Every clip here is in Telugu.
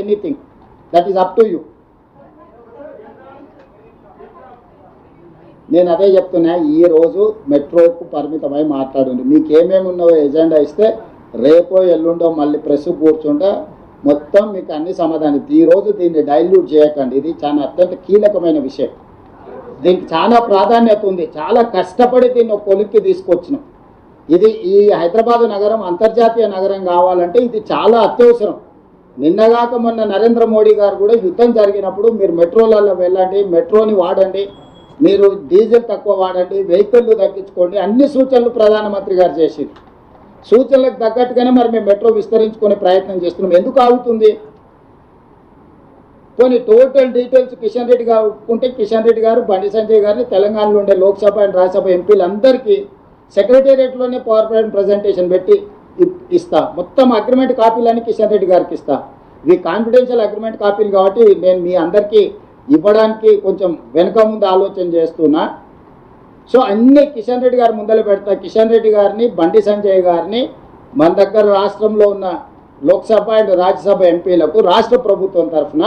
anything. That is up to you. నేను అదే చెప్తున్నా, ఈరోజు మెట్రోకు పరిమితమై మాట్లాడండి. మీకు ఏమేమి ఉన్నావో ఎజెండా ఇస్తే రేపో ఎల్లుండో మళ్ళీ ప్రెస్ కూర్చుంటే మొత్తం మీకు అన్ని సమాధానం. ఈరోజు దీన్ని డైల్యూట్ చేయకండి. ఇది చాలా అత్యంత కీలకమైన విషయం. దీనికి చాలా ప్రాధాన్యత ఉంది. చాలా కష్టపడి దీన్ని ఒక కొలిక్కి తీసుకొచ్చినాం. ఇది ఈ హైదరాబాద్ నగరం అంతర్జాతీయ నగరం కావాలంటే ఇది చాలా అత్యవసరం. నిన్నగాక మొన్న నరేంద్ర మోడీ గారు కూడా యుద్ధం జరిగినప్పుడు మీరు మెట్రోలలో వెళ్ళండి, మెట్రోని వాడండి, మీరు డీజిల్ తక్కువ వాడండి, వెహికల్లు తగ్గించుకోండి, అన్ని సూచనలు ప్రధానమంత్రి గారు చేసింది. సూచనలకు తగ్గట్టుగానే మరి మేము మెట్రో విస్తరించుకునే ప్రయత్నం చేస్తున్నాం. ఎందుకు ఆగుతుంది? కొన్ని టోటల్ డీటెయిల్స్ కిషన్ రెడ్డి గారు ఒప్పుకుంటే కిషన్ రెడ్డి గారు బండి సంజయ్ గారిని తెలంగాణలో ఉండే లోక్సభ అండ్ రాజ్యసభ ఎంపీలందరికీ సెక్రటేరియట్లోనే పవర్ పాయింట్ ప్రజెంటేషన్ పెట్టి ఇస్తా. మొత్తం అగ్రిమెంట్ కాపీలన్నీ కిషన్ రెడ్డి గారికి ఇస్తా. ఇవి కాన్ఫిడెన్షియల్ అగ్రిమెంట్ కాపీలు కాబట్టి నేను మీ అందరికీ ఇవ్వడానికి కొంచెం వెనుక ముందు ఆలోచన చేస్తున్నా. సో అన్నీ కిషన్ రెడ్డి గారు ముందర పెడతా. కిషన్ రెడ్డి గారిని, బండి సంజయ్ గారిని మన దగ్గర రాష్ట్రంలో ఉన్న లోక్సభ అండ్ రాజ్యసభ ఎంపీలకు రాష్ట్ర ప్రభుత్వం తరఫున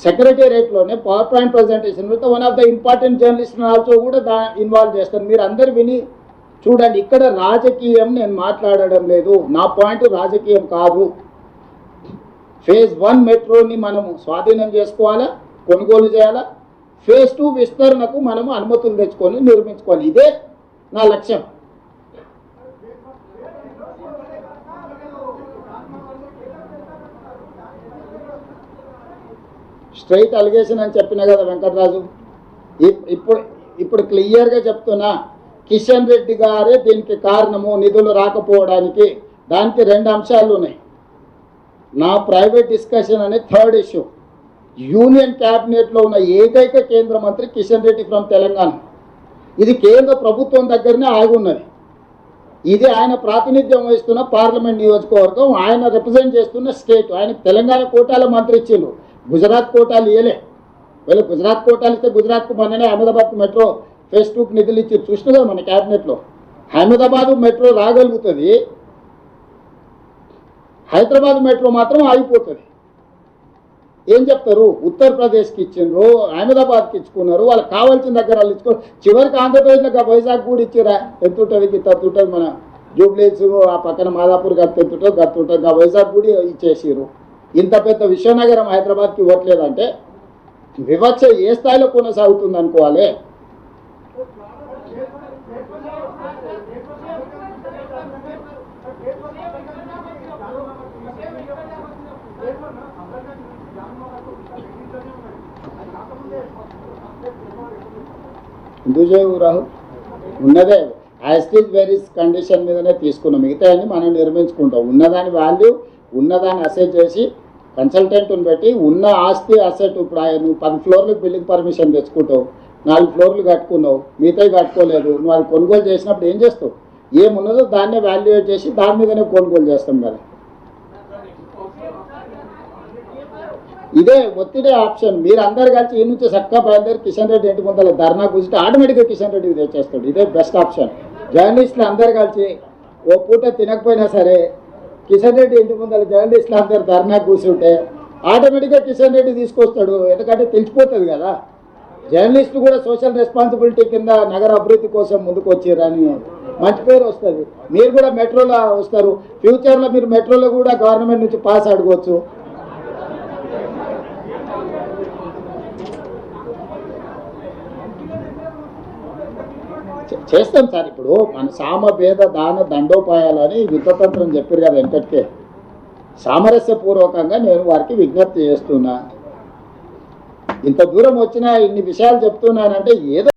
సెక్రటేరియట్లోనే power point presentation with one of the important journalist also కూడా ఇన్వాల్వ్ చేస్తాను. మీరు అందరు విని చూడండి. ఇక్కడ రాజకీయం నేను మాట్లాడడం లేదు. నా పాయింట్ రాజకీయం కాదు. ఫేజ్ 1 మెట్రోని మనము స్వాధీనం చేసుకోవాలా, కొనుగోలు చేయాలా. ఫేజ్ 2 విస్తరణకు మనము అనుమతులు తెచ్చుకొని నిర్మించుకోవాలి. ఇదే నా లక్ష్యం. స్ట్రైట్ అలిగేషన్ అని చెప్పినా కదా వెంకటరాజు. ఇప్పుడు క్లియర్గా చెప్తున్నా, కిషన్ రెడ్డి గారే దీనికి కారణము, నిధులు రాకపోవడానికి. దానికి 2 అంశాలు ఉన్నాయి. నా ప్రైవేట్ డిస్కషన్ అనే 3rd ఇష్యూ. యూనియన్ క్యాబినెట్లో ఉన్న ఏకైక కేంద్ర మంత్రి కిషన్ రెడ్డి ఫ్రమ్ తెలంగాణ. ఇది కేంద్ర ప్రభుత్వం దగ్గరనే ఆగి ఉన్నది. ఇది ఆయన ప్రాతినిధ్యం వహిస్తున్న పార్లమెంట్ నియోజకవర్గం, ఆయన రిప్రజెంట్ చేస్తున్న స్టేట్. ఆయన తెలంగాణ కోటాల మంత్రి ఇచ్చిండు, గుజరాత్ కోటాలు ఇవ్వలే. వీళ్ళు గుజరాత్ కోటాలు ఇస్తే గుజరాత్కు మొన్ననే అహ్మదాబాద్ మెట్రో ఫేజ్ 2కి నిధులు ఇచ్చి చూసిన కదా మన క్యాబినెట్లో. అహ్మదాబాద్ మెట్రో రాగలుగుతుంది, హైదరాబాద్ మెట్రో మాత్రం ఆగిపోతుంది. ఏం చెప్తారు? ఉత్తరప్రదేశ్కి ఇచ్చిండ్రు, అహ్మదాబాద్కి ఇచ్చుకున్నారు, వాళ్ళకి కావాల్సిన దగ్గర వాళ్ళు ఇచ్చుకో. చివరికి ఆంధ్రప్రదేశ్లో వైజాగ్ కూడా ఇచ్చిరా. ఎంత ఉంటుంది? తత్తుంటుంది. మన జూబ్లీస్ ఆ పక్కన మాదాపూర్ గత్తు ఎత్తుంటుంది, గత్తు ఉంటుంది. ఆ వైజాగ్ కూడా ఇచ్చేసారు. ఇంత పెద్ద విశ్వనగరం హైదరాబాద్కి ఇవ్వట్లేదంటే వివక్ష ఏ స్థాయిలో కొనసాగుతుంది అనుకోవాలి. ఎందుకు చేయవు రాహుల్? ఉన్నదే యాస్టీజ్ వెరీస్ కండిషన్ మీదనే తీసుకున్నాం. మిగతా అన్ని మనం నిర్మించుకుంటాం. ఉన్నదాని వాల్యూ, ఉన్నదాన్ని అసెట్ చేసి కన్సల్టెంట్ని పెట్టి ఉన్న ఆస్తి అసెట్. ఇప్పుడు నువ్వు 10 ఫ్లోర్లకు బిల్డింగ్ పర్మిషన్ తెచ్చుకుంటావు, 4 ఫ్లోర్లు కట్టుకున్నావు, మిగతాయి కట్టుకోలేదు. నువ్వు అది కొనుగోలు చేసినప్పుడు ఏం చేస్తావు? ఏమున్నదో దాన్నే వాల్యుయేట్ చేసి దాని మీదనే కొనుగోలు చేస్తాం కదా. ఇదే ఒత్తిడే ఆప్షన్. మీరు అందరు కలిసి ఈ నుంచి చక్కగా బయలుదేరి కిషన్ రెడ్డి ఇంటి ముందర ధర్నా కూర్చుంటే ఆటోమేటిక్గా కిషన్ రెడ్డికి తెచ్చేస్తాడు. ఇదే బెస్ట్ ఆప్షన్. జర్నలిస్టులు అందరు కలిసి ఓ పూట తినకపోయినా సరే కిషన్ రెడ్డి ఇంటి ముందర జర్నలిస్టులు అందరు ధర్నా కూర్చుంటే ఆటోమేటిక్గా కిషన్ రెడ్డి తీసుకొస్తాడు. ఎందుకంటే తెలిసిపోతుంది కదా. జర్నలిస్టులు కూడా సోషల్ రెస్పాన్సిబిలిటీ కింద నగర అభివృద్ధి కోసం ముందుకు వచ్చారని మంచి పేరు వస్తుంది. మీరు కూడా మెట్రోలో వస్తారు. ఫ్యూచర్లో మీరు మెట్రోలో కూడా గవర్నమెంట్ నుంచి పాస్ అడగవచ్చు. చేస్తాం సార్. ఇప్పుడు మన సామభేద దాన దండోపాయాలని యుద్ధతంత్రం చెప్పారు కదా వెంకట్కే. సామరస్యపూర్వకంగా నేను వారికి విజ్ఞప్తి చేస్తున్నా. ఇంత దూరం వచ్చినా ఇన్ని విషయాలు చెప్తున్నానంటే ఏదో